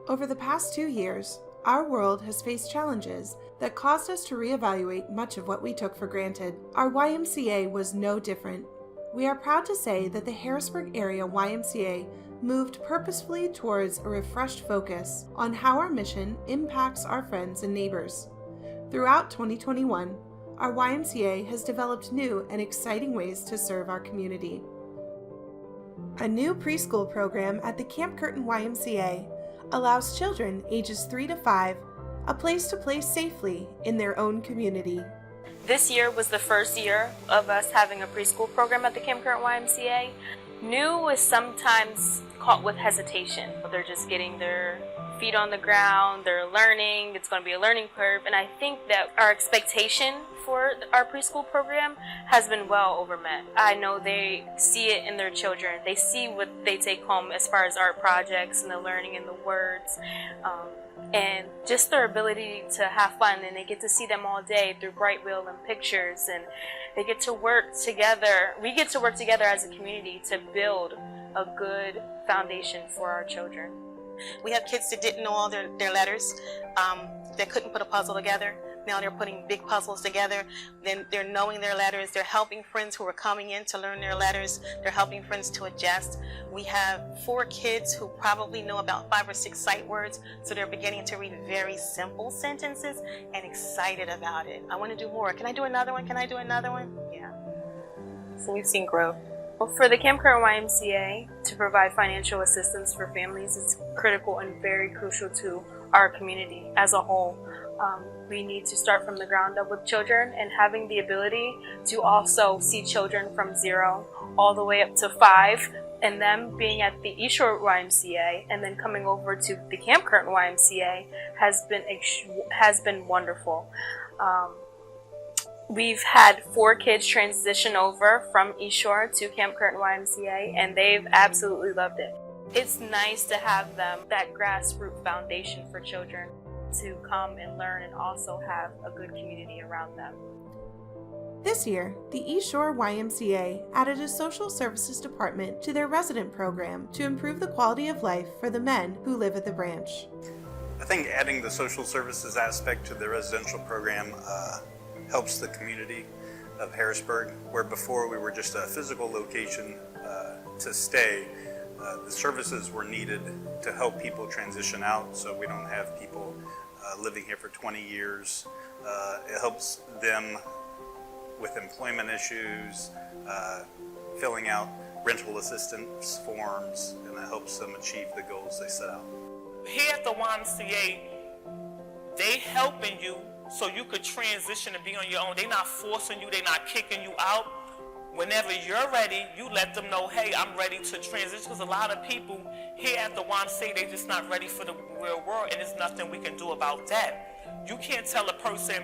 Over the past 2 years, our world has faced challenges that caused us to reevaluate much of what we took for granted. Our YMCA was no different. We are proud to say that the Harrisburg Area YMCA moved purposefully towards a refreshed focus on how our mission impacts our friends and neighbors. Throughout 2021, our YMCA has developed new and exciting ways to serve our community. A new preschool program at the Camp Curtin YMCA allows children ages 3 to 5 a place to play safely in their own community. This year was the first year of us having a preschool program at the Camp Curtin YMCA. New is sometimes caught with hesitation. They're just getting their feet on the ground, they're learning, it's going to be a learning curve, and I think that our expectation for our preschool program has been well overmet. I know they see it in their children. They see what they take home as far as art projects and the learning and the words, and just their ability to have fun, and they get to see them all day through Bright Wheel and pictures, and they get to work together. We get to work together as a community to build a good foundation for our children. We have kids that didn't know all their letters, that couldn't put a puzzle together. Now they're putting big puzzles together. Then they're knowing their letters. They're helping friends who are coming in to learn their letters. They're helping friends to adjust. We have 4 kids who probably know about 5 or 6 sight words, so they're beginning to read very simple sentences and excited about it. I want to do more. Can I do another one? Can I do another one? Yeah. So we've seen growth. For the Camp Curtin YMCA to provide financial assistance for families is critical and very crucial to our community as a whole. We need to start from the ground up with children, and having the ability to also see children from 0 all the way up to 5, and them being at the East Shore YMCA and then coming over to the Camp Curtin YMCA has been wonderful. We've had 4 kids transition over from East Shore to Camp Curtin YMCA, and they've absolutely loved it. It's nice to have them, that grassroots foundation for children to come and learn and also have a good community around them. This year, the East Shore YMCA added a social services department to their resident program to improve the quality of life for the men who live at the branch. I think adding the social services aspect to the residential program helps the community of Harrisburg, where before we were just a physical location to stay. The services were needed to help people transition out, so we don't have people living here for 20 years. It helps them with employment issues, filling out rental assistance forms, and it helps them achieve the goals they set out. Here at the YMCA, they helping you so you could transition and be on your own. They're not forcing you, they're not kicking you out. Whenever you're ready, you let them know, hey, I'm ready to transition, because a lot of people here at the YMCA, they're just not ready for the real world, and there's nothing we can do about that. You can't tell a person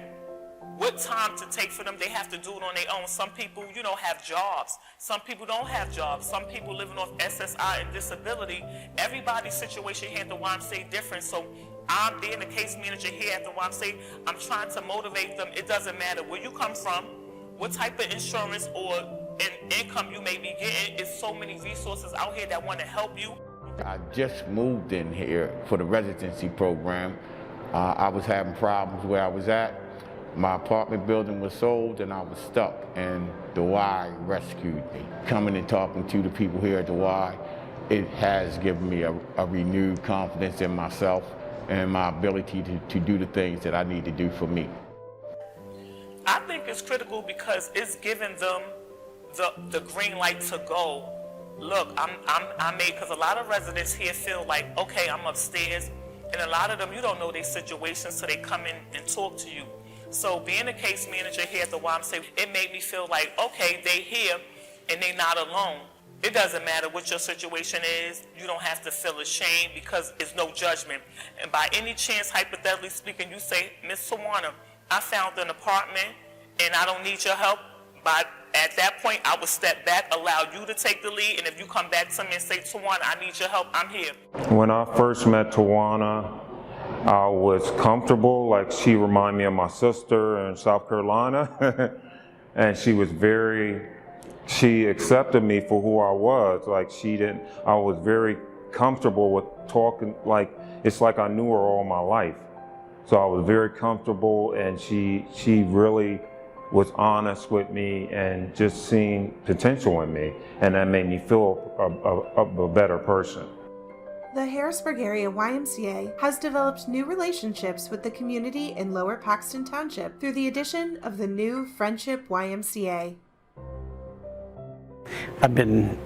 what time to take for them. They have to do it on their own. Some people, have jobs. Some people don't have jobs. Some people living off SSI and disability. Everybody's situation here at the YMCA different, so I'm being the case manager here at the YMCA. I'm trying to motivate them. It doesn't matter where you come from, what type of insurance or income you may be getting. There's so many resources out here that want to help you. I just moved in here for the residency program. I was having problems where I was at. My apartment building was sold and I was stuck, and the Y rescued me. Coming and talking to the people here at the Y, it has given me a renewed confidence in myself and my ability to do the things that I need to do for me. I think it's critical because it's giving them the green light to go. Look, I made, because a lot of residents here feel like, okay, I'm upstairs, and a lot of them, you don't know their situation, so they come in and talk to you. So being a case manager here at the YMCA, it made me feel like, okay, they here and they not alone. It doesn't matter what your situation is. You don't have to feel ashamed because it's no judgment. And by any chance, hypothetically speaking, you say, Miss Tawana, I found an apartment and I don't need your help. But at that point, I would step back, allow you to take the lead, and if you come back to me and say, Tawana, I need your help, I'm here. When I first met Tawana, I was comfortable, like she reminded me of my sister in South Carolina, and she accepted me for who I was. Like I was very comfortable with talking, like it's like I knew her all my life. So I was very comfortable, and she really was honest with me and just seeing potential in me, and that made me feel a better person. The Harrisburg Area YMCA has developed new relationships with the community in Lower Paxton Township through the addition of the new Friendship YMCA. I've been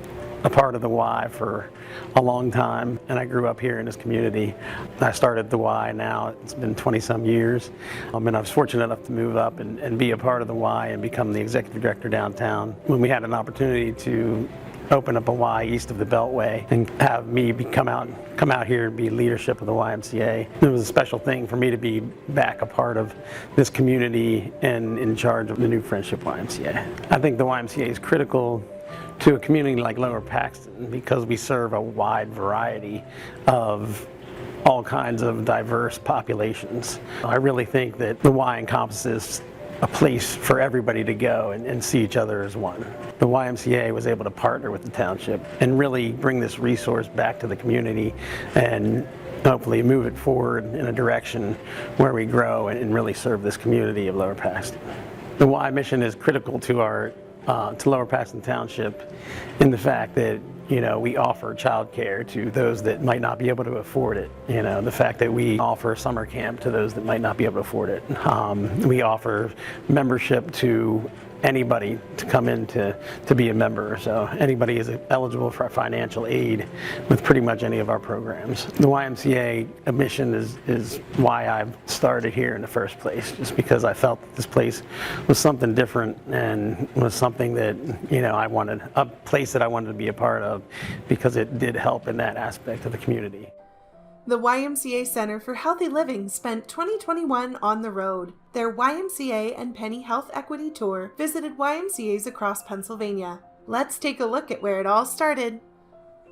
a part of the Y for a long time, and I grew up here in this community. I started the Y now, it's been 20-some years, and I was fortunate enough to move up and be a part of the Y and become the executive director downtown. When we had an opportunity to open up a Y east of the Beltway and have me come out here and be leadership of the YMCA, it was a special thing for me to be back a part of this community and in charge of the new Friendship YMCA. I think the YMCA is critical to a community like Lower Paxton because we serve a wide variety of all kinds of diverse populations. I really think that the Y encompasses a place for everybody to go and see each other as one. The YMCA was able to partner with the township and really bring this resource back to the community and hopefully move it forward in a direction where we grow and really serve this community of Lower Paxton. The Y mission is critical to to Lower Paxton Township in the fact that, we offer childcare to those that might not be able to afford it. The fact that we offer summer camp to those that might not be able to afford it. We offer membership to anybody to come in to be a member. So anybody is eligible for financial aid with pretty much any of our programs. The YMCA mission is why I started here in the first place, just because I felt that this place was something different and was something that, I wanted, a place that I wanted to be a part of because it did help in that aspect of the community. The YMCA Center for Healthy Living spent 2021 on the road. Their YMCA and Penny Health Equity Tour visited YMCAs across Pennsylvania. Let's take a look at where it all started.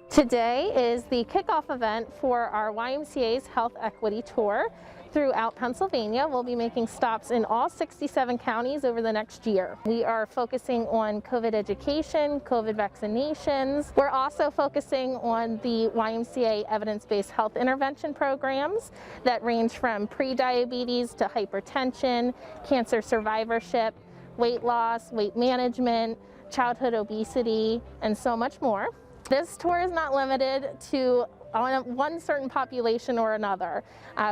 Today is the kickoff event for our YMCA's Health Equity Tour throughout Pennsylvania. We'll be making stops in all 67 counties over the next year. We are focusing on COVID education, COVID vaccinations. We're also focusing on the YMCA evidence-based health intervention programs that range from pre-diabetes to hypertension, cancer survivorship, weight loss, weight management, childhood obesity, and so much more. This tour is not limited to one certain population or another.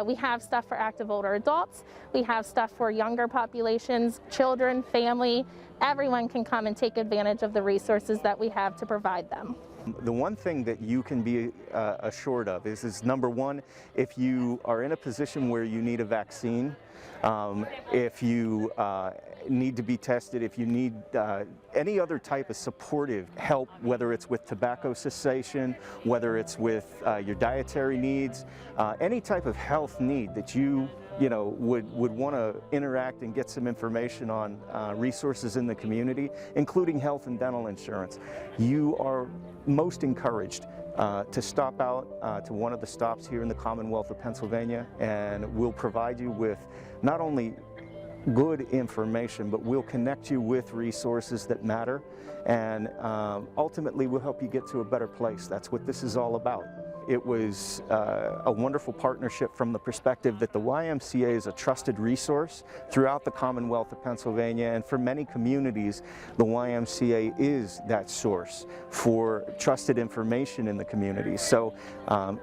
We have stuff for active older adults, we have stuff for younger populations, children, family. Everyone can come and take advantage of the resources that we have to provide them. The one thing that you can be assured of is number one, if you are in a position where you need a vaccine, if you need to be tested, if you need any other type of supportive help, whether it's with tobacco cessation, whether it's with your dietary needs, any type of health need that you would want to interact and get some information on resources in the community, including health and dental insurance, you are most encouraged to stop out to one of the stops here in the Commonwealth of Pennsylvania, and we'll provide you with not only good information, but we'll connect you with resources that matter, and ultimately we'll help you get to a better place. That's what this is all about. It was a wonderful partnership from the perspective that the YMCA is a trusted resource throughout the Commonwealth of Pennsylvania, and for many communities, the YMCA is that source for trusted information in the community. So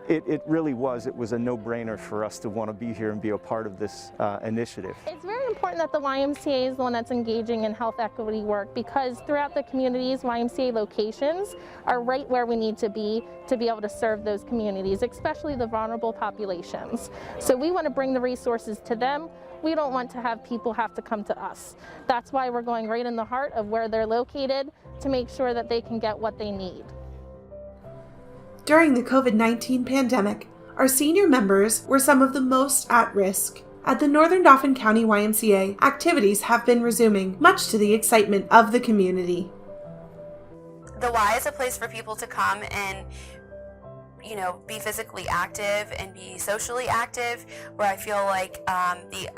it really was a no-brainer for us to want to be here and be a part of this initiative. It's very important that the YMCA is the one that's engaging in health equity work, because throughout the communities, YMCA locations are right where we need to be able to serve those communities, especially the vulnerable populations. So we want to bring the resources to them. We don't want to have people have to come to us. That's why we're going right in the heart of where they're located to make sure that they can get what they need. During the COVID-19 pandemic, our senior members were some of the most at risk. At the Northern Dauphin County YMCA, activities have been resuming, much to the excitement of the community. The Y is a place for people to come and be physically active and be socially active, where I feel like the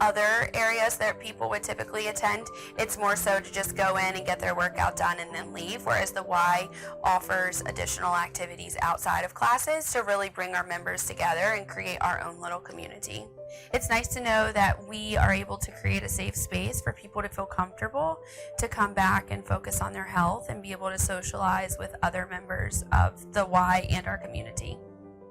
other areas that people would typically attend. It's more so to just go in and get their workout done and then leave, whereas the Y offers additional activities outside of classes to really bring our members together and create our own little community. It's nice to know that we are able to create a safe space for people to feel comfortable to come back and focus on their health and be able to socialize with other members of the Y and our community.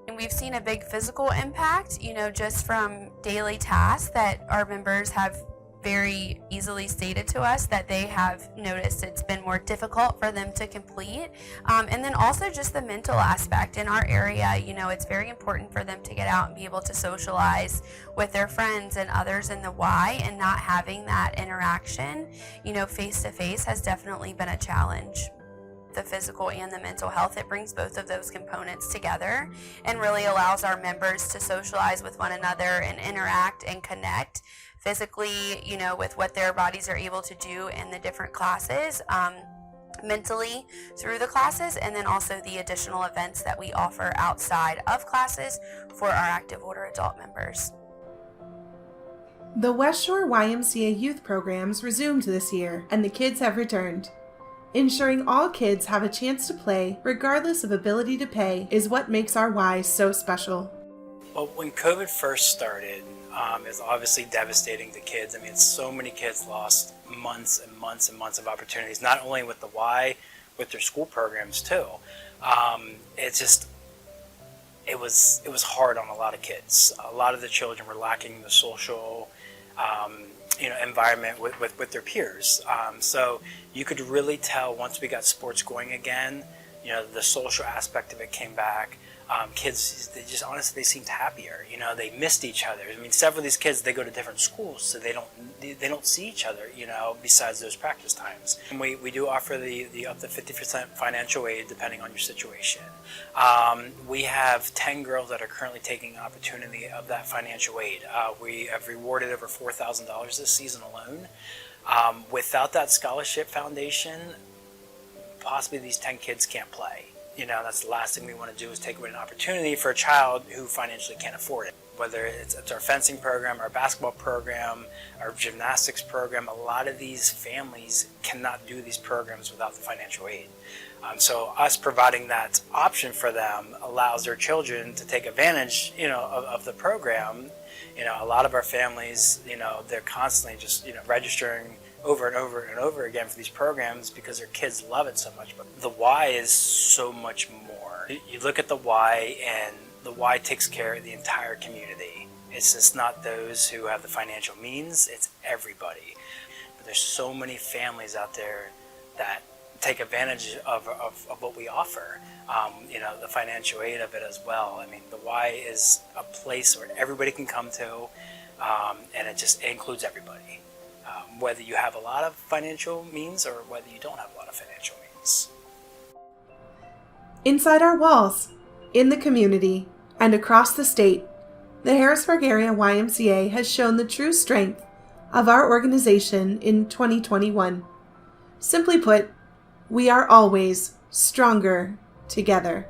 And we've seen a big physical impact, just from daily tasks that our members have very easily stated to us that they have noticed it's been more difficult for them to complete. And then also just the mental aspect. In our area, it's very important for them to get out and be able to socialize with their friends and others in the Y, and not having that interaction, face to face has definitely been a challenge. The physical and the mental health, it brings both of those components together and really allows our members to socialize with one another and interact and connect physically, with what their bodies are able to do in the different classes, mentally through the classes, and then also the additional events that we offer outside of classes for our active older adult members. The West Shore YMCA youth programs resumed this year, and the kids have returned. Ensuring all kids have a chance to play, regardless of ability to pay, is what makes our Y so special. Well, when COVID first started, it's obviously devastating to kids. I mean, so many kids lost months and months and months of opportunities, not only with the Y, with their school programs too. It was hard on a lot of kids. A lot of the children were lacking the social environment with their peers. So you could really tell once we got sports going again, the social aspect of it came back. Kids, they seemed happier. They missed each other. I mean, several of these kids, they go to different schools, so they don't see each other, besides those practice times. And we do offer the up to 50% financial aid depending on your situation. We have 10 girls that are currently taking an opportunity of that financial aid. We have rewarded over $4,000 this season alone. Without that scholarship foundation, possibly these 10 kids can't play. That's the last thing we want to do, is take away an opportunity for a child who financially can't afford it. Whether it's our fencing program, our basketball program, our gymnastics program, a lot of these families cannot do these programs without the financial aid. So us providing that option for them allows their children to take advantage, of the program. A lot of our families, they're constantly just, registering over and over and over again for these programs because their kids love it so much. But the Y is so much more. You look at the Y, and the Y takes care of the entire community. It's just not those who have the financial means, it's everybody. But there's so many families out there that take advantage of what we offer. The financial aid of it as well. I mean, the Y is a place where everybody can come to, and it includes everybody. Whether you have a lot of financial means or whether you don't have a lot of financial means. Inside our walls, in the community, and across the state, the Harrisburg Area YMCA has shown the true strength of our organization in 2021. Simply put, we are always stronger together.